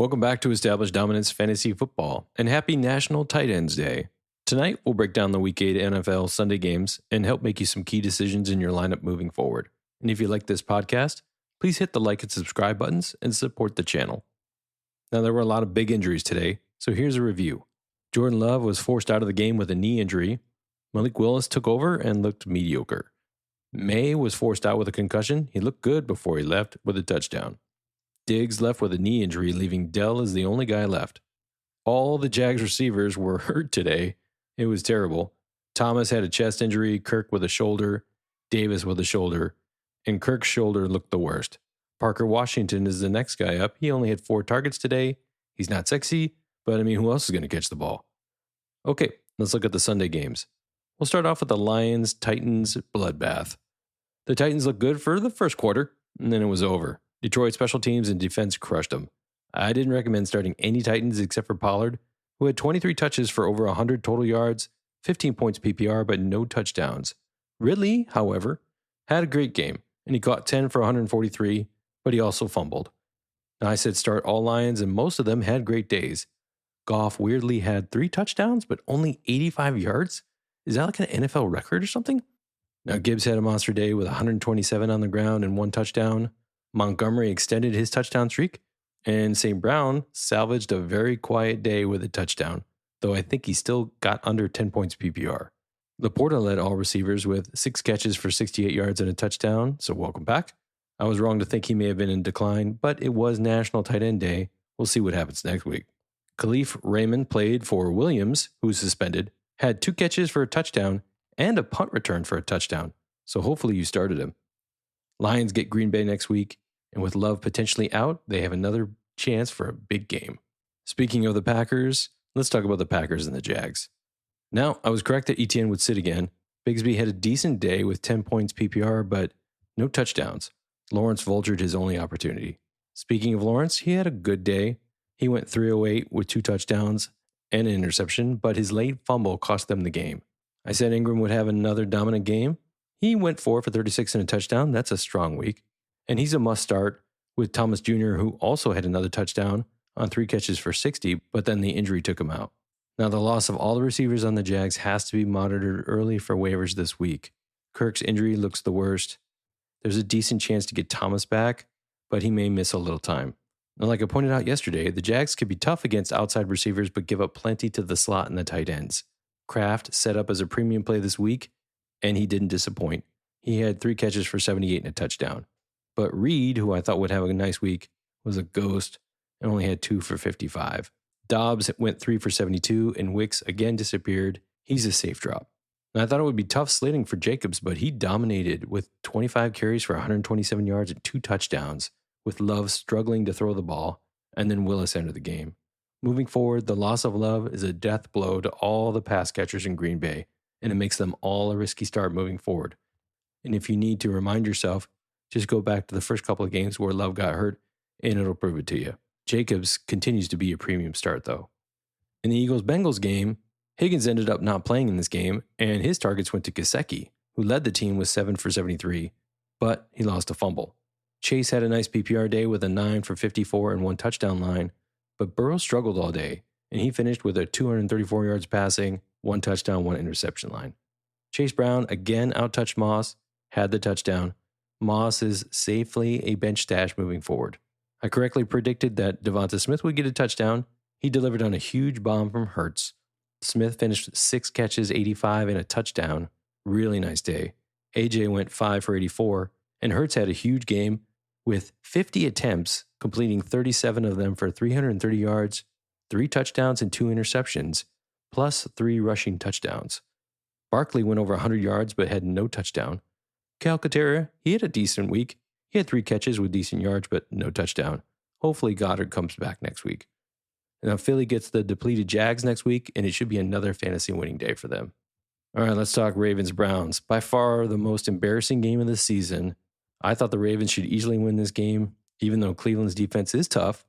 Welcome back to Established Dominance Fantasy Football, and happy National Tight Ends Day. Tonight, we'll break down the Week 8 NFL Sunday games and help make you some key decisions in your lineup moving forward. And if you like this podcast, please hit the like and subscribe buttons and support the channel. Now, there were a lot of big injuries today, so here's a review. Jordan Love was forced out of the game with a knee injury. Malik Willis took over and looked mediocre. May was forced out with a concussion. He looked good before he left with a touchdown. Diggs left with a knee injury, leaving Dell as the only guy left. All the Jags receivers were hurt today. It was terrible. Thomas had a chest injury, Kirk with a shoulder, Davis with a shoulder, and Kirk's shoulder looked the worst. Parker Washington is the next guy up. He only had 4 targets today. He's not sexy, but who else is going to catch the ball? Okay, let's look at the Sunday games. We'll start off with the Lions-Titans bloodbath. The Titans looked good for the first quarter, and then it was over. Detroit special teams and defense crushed them. I didn't recommend starting any Titans except for Pollard, who had 23 touches for over 100 total yards, 15 points PPR, but no touchdowns. Ridley, however, had a great game, and he caught 10 for 143, but he also fumbled. Now, I said start all Lions, and most of them had great days. Goff weirdly had 3 touchdowns, but only 85 yards? Is that like an NFL record or something? Now, Gibbs had a monster day with 127 on the ground and 1 touchdown. Montgomery extended his touchdown streak, and St. Brown salvaged a very quiet day with a touchdown, though I think he still got under 10 points PPR. Laporta led all receivers with 6 catches for 68 yards and a touchdown, so welcome back. I was wrong to think he may have been in decline, but it was National Tight End Day. We'll see what happens next week. Khalif Raymond played for Williams, who's suspended, had 2 catches for a touchdown and a punt return for a touchdown, so hopefully you started him. Lions get Green Bay next week, and with Love potentially out, they have another chance for a big game. Speaking of the Packers, let's talk about the Packers and the Jags. Now, I was correct that Etienne would sit again. Bigsby had a decent day with 10 points PPR, but no touchdowns. Lawrence vultured his only opportunity. Speaking of Lawrence, he had a good day. He went 308 with 2 touchdowns and an interception, but his late fumble cost them the game. I said Ingram would have another dominant game. He went 4 for 36 and a touchdown. That's a strong week. And he's a must start with Thomas Jr., who also had another touchdown on 3 catches for 60, but then the injury took him out. Now, the loss of all the receivers on the Jags has to be monitored early for waivers this week. Kirk's injury looks the worst. There's a decent chance to get Thomas back, but he may miss a little time. Now, like I pointed out yesterday, the Jags could be tough against outside receivers, but give up plenty to the slot and the tight ends. Kraft set up as a premium play this week, and he didn't disappoint. He had 3 catches for 78 and a touchdown. But Reed, who I thought would have a nice week, was a ghost and only had 2 for 55. Dobbs went 3 for 72, and Wicks again disappeared. He's a safe drop. And I thought it would be tough slating for Jacobs, but he dominated with 25 carries for 127 yards and 2 touchdowns, with Love struggling to throw the ball, and then Willis entered the game. Moving forward, the loss of Love is a death blow to all the pass catchers in Green Bay, and it makes them all a risky start moving forward. And if you need to remind yourself, just go back to the first couple of games where Love got hurt, and it'll prove it to you. Jacobs continues to be a premium start, though. In the Eagles-Bengals game, Higgins ended up not playing in this game, and his targets went to Gesicki, who led the team with 7 for 73, but he lost a fumble. Chase had a nice PPR day with a 9 for 54 and 1 touchdown line, but Burrow struggled all day, and he finished with a 234 yards passing, 1 touchdown, 1 interception line. Chase Brown again outtouched Moss, had the touchdown. Moss is safely a bench stash moving forward. I correctly predicted that Devonta Smith would get a touchdown. He delivered on a huge bomb from Hurts. Smith finished 6 catches, 85, and a touchdown. Really nice day. AJ went 5 for 84, and Hurts had a huge game with 50 attempts, completing 37 of them for 330 yards, 3 touchdowns, and 2 interceptions, plus 3 rushing touchdowns. Barkley went over 100 yards but had no touchdown. Calcaterra, he had a decent week. He had 3 catches with decent yards but no touchdown. Hopefully Goddard comes back next week. Now Philly gets the depleted Jags next week, and it should be another fantasy winning day for them. All right, let's talk Ravens-Browns. By far the most embarrassing game of the season. I thought the Ravens should easily win this game, even though Cleveland's defense is tough,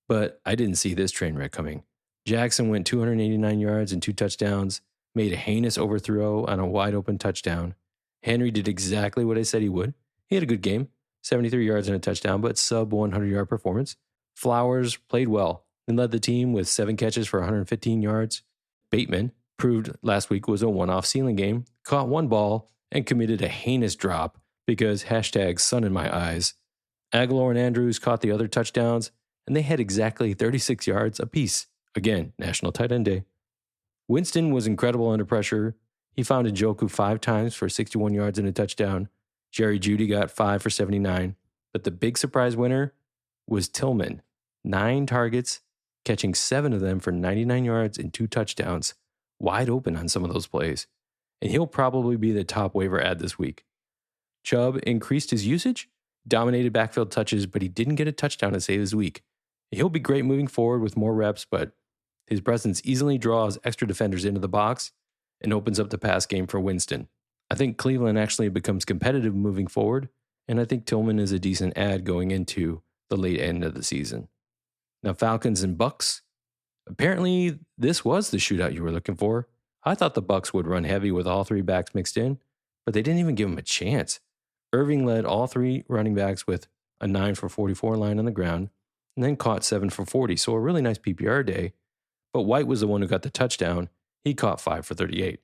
but I didn't see this train wreck coming. Jackson went 289 yards and 2 touchdowns, made a heinous overthrow on a wide open touchdown. Henry did exactly what I said he would. He had a good game, 73 yards and a touchdown, but sub 100 yard performance. Flowers played well and led the team with 7 catches for 115 yards. Bateman, proved last week was a one-off ceiling game, caught 1 ball and committed a heinous drop because hashtag sun in my eyes. Aguilar and Andrews caught the other touchdowns, and they had exactly 36 yards apiece. Again, National Tight End Day. Winston was incredible under pressure. He found Njoku 5 times for 61 yards and a touchdown. Jerry Jeudy got 5 for 79. But the big surprise winner was Tillman. 9 targets, catching 7 of them for 99 yards and 2 touchdowns. Wide open on some of those plays. And he'll probably be the top waiver ad this week. Chubb increased his usage, dominated backfield touches, but he didn't get a touchdown to save his week. He'll be great moving forward with more reps, but his presence easily draws extra defenders into the box and opens up the pass game for Winston. I think Cleveland actually becomes competitive moving forward, and I think Tillman is a decent ad going into the late end of the season. Now, Falcons and Bucks. Apparently, this was the shootout you were looking for. I thought the Bucks would run heavy with all 3 backs mixed in, but they didn't even give him a chance. Irving led all 3 running backs with a 9 for 44 line on the ground, and then caught 7 for 40, so a really nice PPR day. But White was the one who got the touchdown. He caught 5 for 38.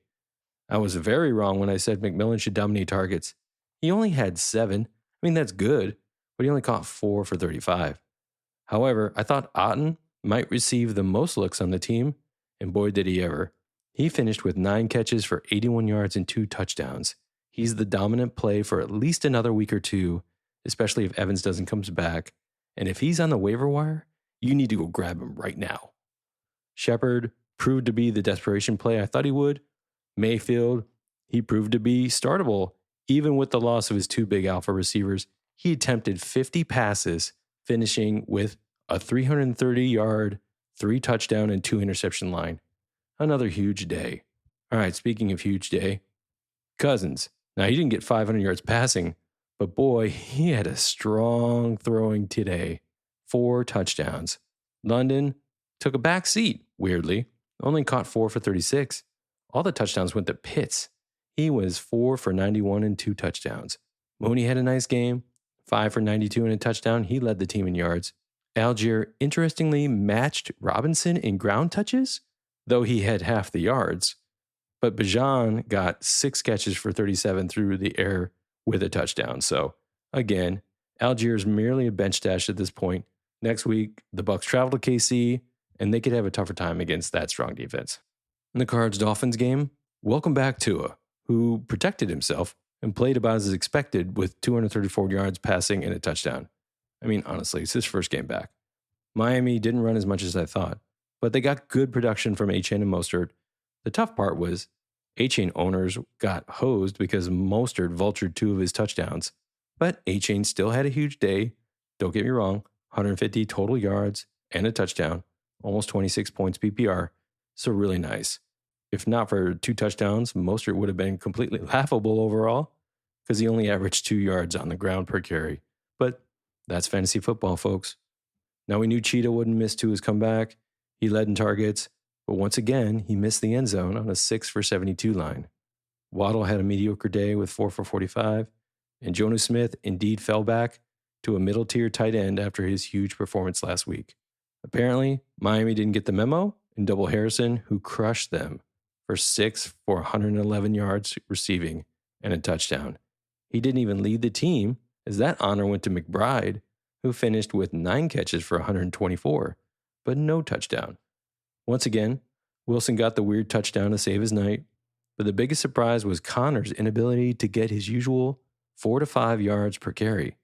I was very wrong when I said McMillan should dominate targets. He only had 7. I mean, that's good, but he only caught 4 for 35. However, I thought Otten might receive the most looks on the team, and boy did he ever. He finished with 9 catches for 81 yards and 2 touchdowns. He's the dominant play for at least another week or 2, especially if Evans doesn't come back. And if he's on the waiver wire, you need to go grab him right now. Shepard proved to be the desperation play I thought he would. Mayfield, he proved to be startable. Even with the loss of his 2 big alpha receivers, he attempted 50 passes, finishing with a 330-yard, 3 touchdown, and 2 interception line. Another huge day. All right, speaking of huge day, Cousins. Now, he didn't get 500 yards passing, but boy, he had a strong throwing today. 4 touchdowns. London took a back seat, weirdly. Only caught 4 for 36. All the touchdowns went to Pitts. He was 4 for 91 and 2 touchdowns. Mooney had a nice game. 5 for 92 and a touchdown. He led the team in yards. Algier interestingly matched Robinson in ground touches, though he had half the yards. But Bijan got 6 catches for 37 through the air with a touchdown. So, again, Algier's merely a bench stash at this point. Next week, the Bucs travel to KC, and they could have a tougher time against that strong defense. In the Cards-Dolphins game, welcome back Tua, who protected himself and played about as expected with 234 yards passing and a touchdown. I mean, honestly, it's his first game back. Miami didn't run as much as I thought, but they got good production from Achane and Mostert. The tough part was Achane owners got hosed because Mostert vultured 2 of his touchdowns. But Achane still had a huge day. Don't get me wrong, 150 total yards and a touchdown, almost 26 points PPR, so really nice. If not for 2 touchdowns, Mostert would have been completely laughable overall because he only averaged 2 yards on the ground per carry. But that's fantasy football, folks. Now we knew Cheetah wouldn't miss to his comeback. He led in targets, but once again, he missed the end zone on a 6 for 72 line. Waddle had a mediocre day with 4 for 45, and Jonnu Smith indeed fell back to a middle-tier tight end after his huge performance last week. Apparently, Miami didn't get the memo, and Double Harrison, who crushed them for 6 for 111 yards receiving and a touchdown. He didn't even lead the team, as that honor went to McBride, who finished with 9 catches for 124, but no touchdown. Once again, Wilson got the weird touchdown to save his night, but the biggest surprise was Connor's inability to get his usual 4 to 5 yards per carry.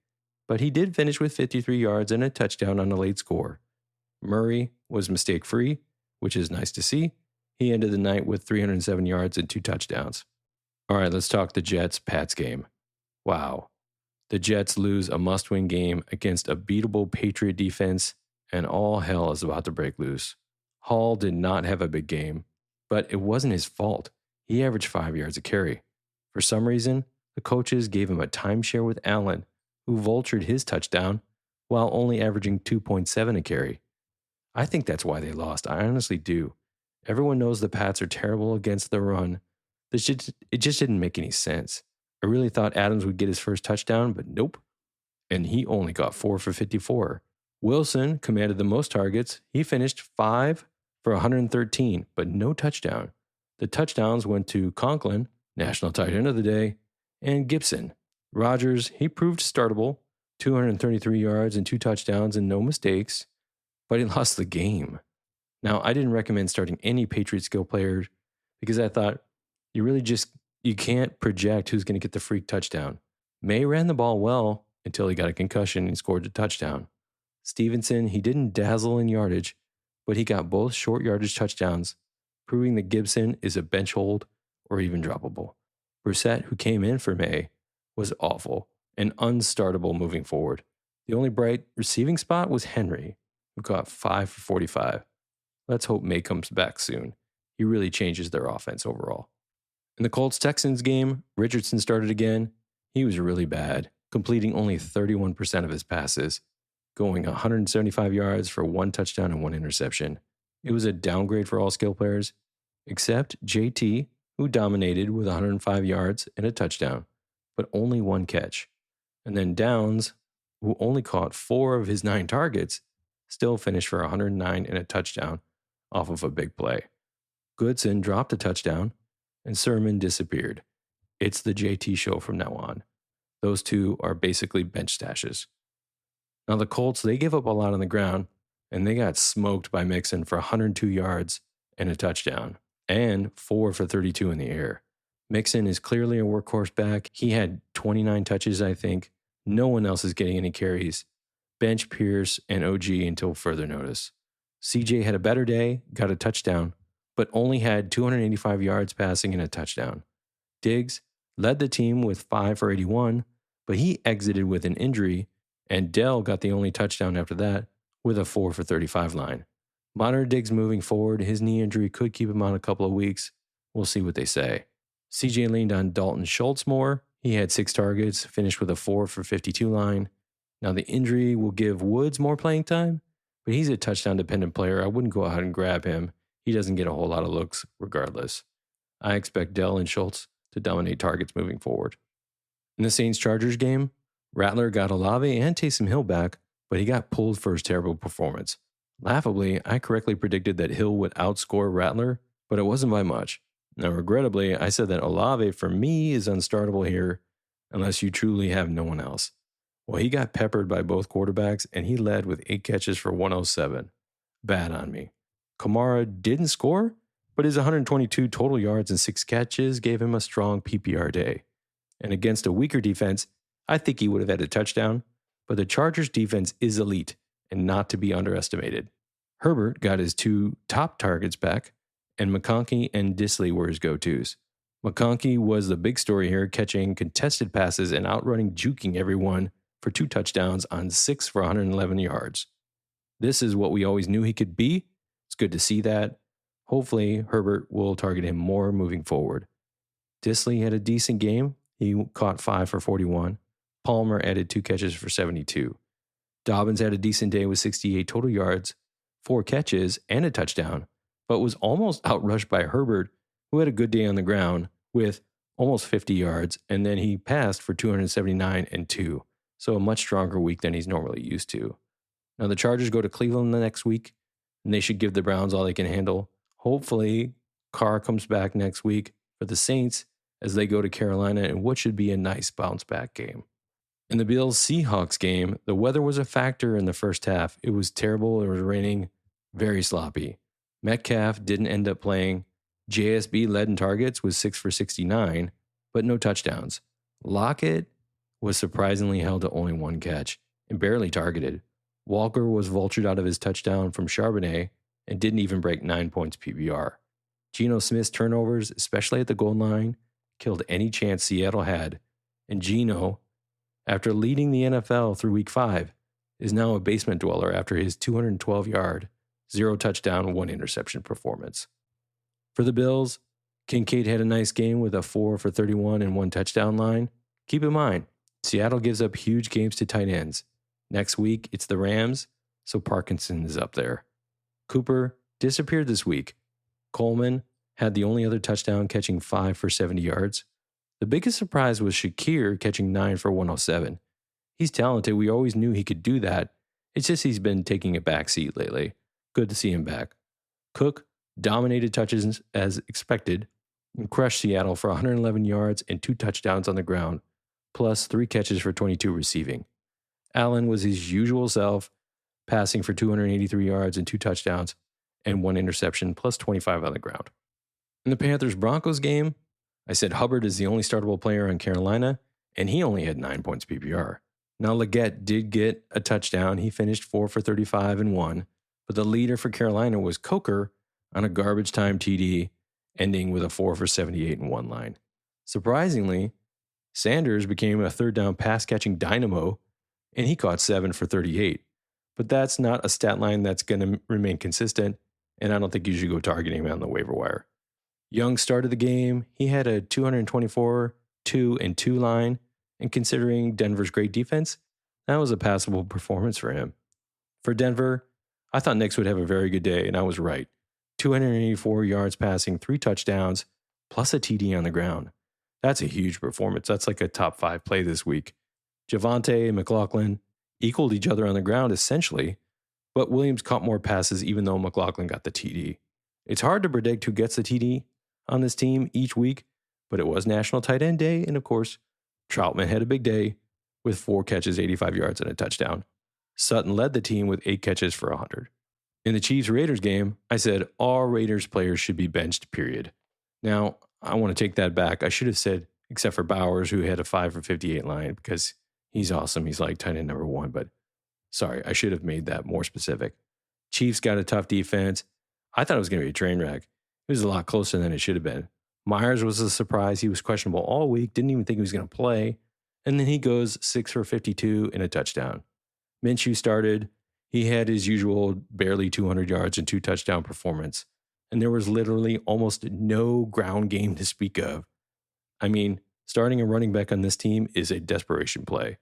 But he did finish with 53 yards and a touchdown on a late score. Murray was mistake-free, which is nice to see. He ended the night with 307 yards and 2 touchdowns. All right, let's talk the Jets-Pats game. Wow. The Jets lose a must-win game against a beatable Patriot defense, and all hell is about to break loose. Hall did not have a big game, but it wasn't his fault. He averaged 5 yards a carry. For some reason, the coaches gave him a timeshare with Allen, who vultured his touchdown while only averaging 2.7 a carry. I think that's why they lost. I honestly do. Everyone knows the Pats are terrible against the run. It just didn't make any sense. I really thought Adams would get his first touchdown, but nope. And he only got 4 for 54. Wilson commanded the most targets. He finished 5 for 113, but no touchdown. The touchdowns went to Conklin, national tight end of the day, and Gibson. Rodgers, he proved startable, 233 yards and 2 touchdowns and no mistakes, but he lost the game. Now, I didn't recommend starting any Patriot skill players because I thought you can't project who's going to get the freak touchdown. May ran the ball well until he got a concussion and scored a touchdown. Stevenson, he didn't dazzle in yardage, but he got both short yardage touchdowns, proving that Gibson is a bench hold or even droppable. Brissett, who came in for May, was awful and unstartable moving forward. The only bright receiving spot was Henry, who caught 5 for 45. Let's hope May comes back soon. He really changes their offense overall. In the Colts-Texans game, Richardson started again. He was really bad, completing only 31% of his passes, going 175 yards for 1 touchdown and 1 interception. It was a downgrade for all skill players, except JT, who dominated with 105 yards and a touchdown, but only 1 catch. And then Downs, who only caught 4 of his 9 targets, still finished for 109 and a touchdown off of a big play. Goodson dropped a touchdown, and Sermon disappeared. It's the JT show from now on. Those two are basically bench stashes. Now the Colts, they give up a lot on the ground, and they got smoked by Mixon for 102 yards and a touchdown, and 4 for 32 in the air. Mixon is clearly a workhorse back. He had 29 touches, I think. No one else is getting any carries. Bench Pierce and OG until further notice. CJ had a better day, got a touchdown, but only had 285 yards passing and a touchdown. Diggs led the team with 5 for 81, but he exited with an injury, and Dell got the only touchdown after that with a 4 for 35 line. Monitor Diggs moving forward. His knee injury could keep him out a couple of weeks. We'll see what they say. CJ leaned on Dalton Schultz more. He had 6 targets, finished with a 4 for 52 line. Now the injury will give Woods more playing time, but he's a touchdown-dependent player. I wouldn't go out and grab him. He doesn't get a whole lot of looks regardless. I expect Dell and Schultz to dominate targets moving forward. In the Saints-Chargers game, Rattler got Olave and Taysom Hill back, but he got pulled for his terrible performance. Laughably, I correctly predicted that Hill would outscore Rattler, but it wasn't by much. Now, regrettably, I said that Olave for me is unstartable here unless you truly have no one else. Well, he got peppered by both quarterbacks, and he led with 8 catches for 107. Bad on me. Kamara didn't score, but his 122 total yards and 6 catches gave him a strong PPR day. And against a weaker defense, I think he would have had a touchdown, but the Chargers defense is elite and not to be underestimated. Herbert got his 2 top targets back, and McConkey and Disley were his go-tos. McConkey was the big story here, catching contested passes and outrunning juking everyone for 2 touchdowns on 6 for 111 yards. This is what we always knew he could be. It's good to see that. Hopefully, Herbert will target him more moving forward. Disley had a decent game. He caught 5 for 41. Palmer added 2 catches for 72. Dobbins had a decent day with 68 total yards, 4 catches, and a touchdown, but was almost outrushed by Herbert, who had a good day on the ground with almost 50 yards, and then he passed for 279 and 2. So a much stronger week than he's normally used to. Now the Chargers go to Cleveland the next week, and they should give the Browns all they can handle. Hopefully, Carr comes back next week for the Saints as they go to Carolina in what should be a nice bounce-back game. In the Bills-Seahawks game, the weather was a factor in the first half. It was terrible. It was raining, very sloppy. Metcalf didn't end up playing. JSB led in targets with 6 for 69, but no touchdowns. Lockett was surprisingly held to only 1 catch and barely targeted. Walker was vultured out of his touchdown from Charbonnet and didn't even break 9 points PPR. Geno Smith's turnovers, especially at the goal line, killed any chance Seattle had. And Geno, after leading the NFL through Week 5, is now a basement dweller after his 212-yard, 0 touchdown, 1 interception performance. For the Bills, Kincaid had a nice game with a 4 for 31 and 1 touchdown line. Keep in mind, Seattle gives up huge games to tight ends. Next week, it's the Rams, so Parkinson is up there. Cooper disappeared this week. Coleman had the only other touchdown, catching 5 for 70 yards. The biggest surprise was Shakir catching 9 for 107. He's talented. We always knew he could do that. It's just he's been taking a back seat lately. Good to see him back. Cook dominated touches as expected and crushed Seattle for 111 yards and 2 touchdowns on the ground, plus 3 catches for 22 receiving. Allen was his usual self, passing for 283 yards and 2 touchdowns and 1 interception, plus 25 on the ground. In the Panthers-Broncos game, I said Hubbard is the only startable player on Carolina, and he only had 9 points PPR. Now, Leggett did get a touchdown. He finished 4 for 35 and 1, but the leader for Carolina was Coker on a garbage time TD, ending with a 4 for 78 and 1 line. Surprisingly, Sanders became a third down pass catching dynamo, and he caught 7 for 38. But that's not a stat line that's going to remain consistent, and I don't think you should go targeting him on the waiver wire. Young started the game. He had a 224, 2 and 2 line, and considering Denver's great defense, that was a passable performance for him. For Denver, I thought Nix would have a very good day, and I was right. 284 yards passing, 3 touchdowns, plus a TD on the ground. That's a huge performance. That's like a top 5 play this week. Javonte and McLaughlin equaled each other on the ground essentially, but Williams caught more passes even though McLaughlin got the TD. It's hard to predict who gets the TD on this team each week, but it was National Tight End Day, and of course, Troutman had a big day with 4 catches, 85 yards, and a touchdown. Sutton led the team with 8 catches for 100. In the Chiefs-Raiders game, I said all Raiders players should be benched, period. Now, I want to take that back. I should have said, except for Bowers, who had a 5 for 58 line, because he's awesome. He's like tight end number 1, but sorry, I should have made that more specific. Chiefs got a tough defense. I thought it was going to be a train wreck. It was a lot closer than it should have been. Myers was a surprise. He was questionable all week. Didn't even think he was going to play. And then he goes 6 for 52 and a touchdown. Minshew started. He had his usual barely 200 yards and 2 touchdown performance. And there was literally almost no ground game to speak of. I mean, starting a running back on this team is a desperation play.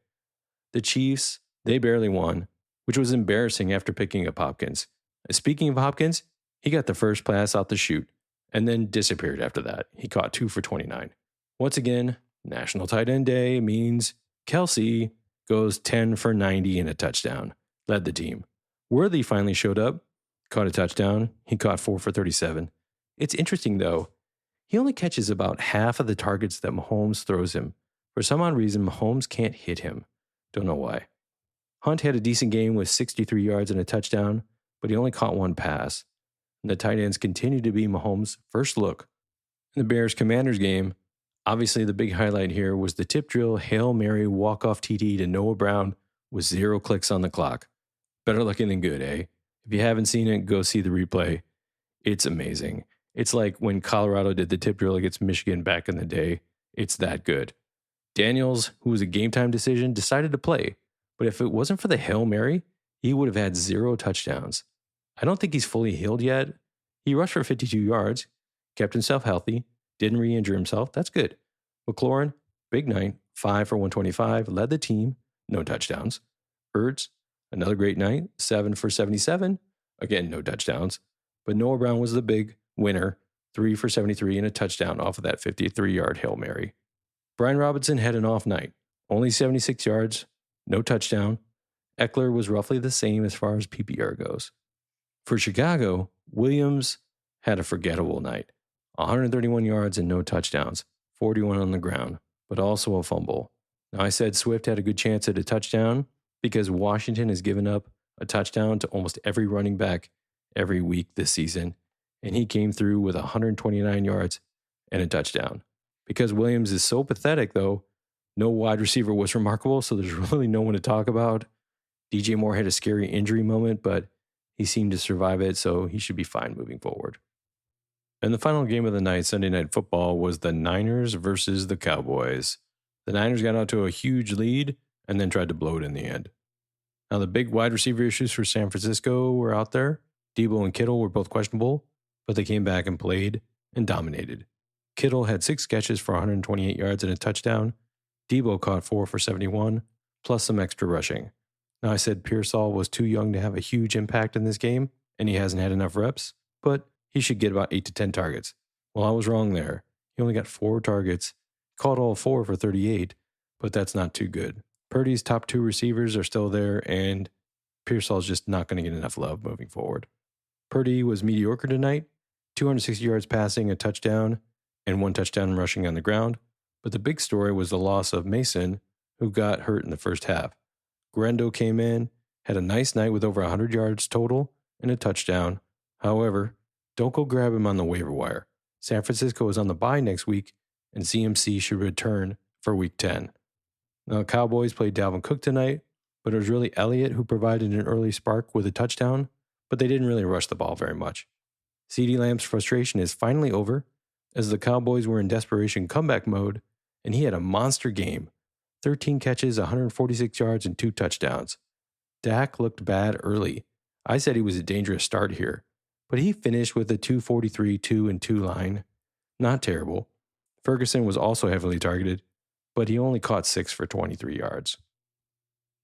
The Chiefs, they barely won, which was embarrassing after picking up Hopkins. Speaking of Hopkins, he got the first pass out the chute and then disappeared after that. He caught 2 for 29. Once again, National Tight End Day means Kelsey goes 10 for 90 and a touchdown, led the team. Worthy finally showed up, caught a touchdown. He caught 4 for 37. It's interesting, though. He only catches about half of the targets that Mahomes throws him. For some odd reason, Mahomes can't hit him. Don't know why. Hunt had a decent game with 63 yards and a touchdown, but he only caught 1 pass. And the tight ends continue to be Mahomes' first look. In the Bears-Commanders game, obviously the big highlight here was the tip drill Hail Mary walk-off TD to Noah Brown with 0 clicks on the clock. Better looking than good, eh? If you haven't seen it, go see the replay. It's amazing. It's like when Colorado did the tip drill against Michigan back in the day. It's that good. Daniels, who was a game-time decision, decided to play. But if it wasn't for the Hail Mary, he would have had 0 touchdowns. I don't think he's fully healed yet. He rushed for 52 yards, kept himself healthy, didn't re-injure himself. That's good. McLaurin, big night, 5 for 125, led the team, no touchdowns. Ertz, another great night, 7 for 77, again, no touchdowns. But Noah Brown was the big winner, 3 for 73 and a touchdown off of that 53-yard Hail Mary. Brian Robinson had an off night, only 76 yards, no touchdown. Eckler was roughly the same as far as PPR goes. For Chicago, Williams had a forgettable night. 131 yards and no touchdowns, 41 on the ground, but also a fumble. Now, I said Swift had a good chance at a touchdown because Washington has given up a touchdown to almost every running back every week this season, and he came through with 129 yards and a touchdown. Because Williams is so pathetic, though, no wide receiver was remarkable, so there's really no one to talk about. DJ Moore had a scary injury moment, but he seemed to survive it, so he should be fine moving forward. And the final game of the night, Sunday Night Football, was the Niners versus the Cowboys. The Niners got out to a huge lead and then tried to blow it in the end. Now, the big wide receiver issues for San Francisco were out there. Debo and Kittle were both questionable, but they came back and played and dominated. Kittle had 6 catches for 128 yards and a touchdown. Debo caught 4 for 71, plus some extra rushing. Now, I said Pearsall was too young to have a huge impact in this game, and he hasn't had enough reps, but he should get about 8 to 10 targets. Well, I was wrong there. He only got 4 targets, caught all 4 for 38, but that's not too good. Purdy's top 2 receivers are still there, and Pearsall's just not going to get enough love moving forward. Purdy was mediocre tonight, 260 yards passing, a touchdown, and 1 touchdown rushing on the ground. But the big story was the loss of Mason, who got hurt in the first half. Guerendo came in, had a nice night with over 100 yards total and a touchdown. However, don't go grab him on the waiver wire. San Francisco is on the bye next week, and CMC should return for Week 10. Now, the Cowboys played Dalvin Cook tonight, but it was really Elliott who provided an early spark with a touchdown, but they didn't really rush the ball very much. CeeDee Lamb's frustration is finally over, as the Cowboys were in desperation comeback mode, and he had a monster game. 13 catches, 146 yards, and 2 touchdowns. Dak looked bad early. I said he was a dangerous start here, but he finished with a 243, 2-2 line. Not terrible. Ferguson was also heavily targeted, but he only caught 6 for 23 yards.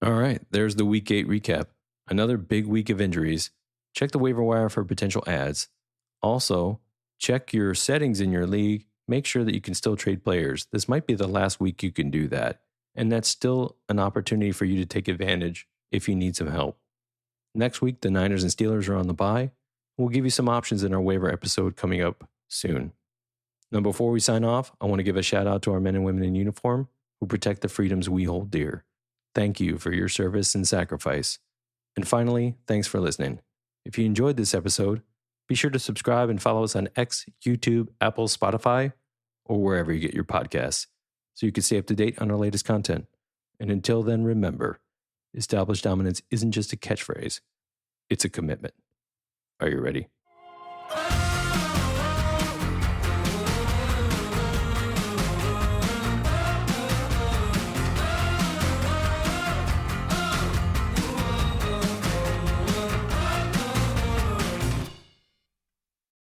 All right, there's the Week 8 recap. Another big week of injuries. Check the waiver wire for potential adds. Also, check your settings in your league. Make sure that you can still trade players. This might be the last week you can do that, and that's still an opportunity for you to take advantage if you need some help. Next week, the Niners and Steelers are on the bye. We'll give you some options in our waiver episode coming up soon. Now, before we sign off, I want to give a shout out to our men and women in uniform who protect the freedoms we hold dear. Thank you for your service and sacrifice. And finally, thanks for listening. If you enjoyed this episode, be sure to subscribe and follow us on X, YouTube, Apple, Spotify, or wherever you get your podcasts, so you can stay up to date on our latest content. And until then, remember, established dominance isn't just a catchphrase, it's a commitment. Are you ready?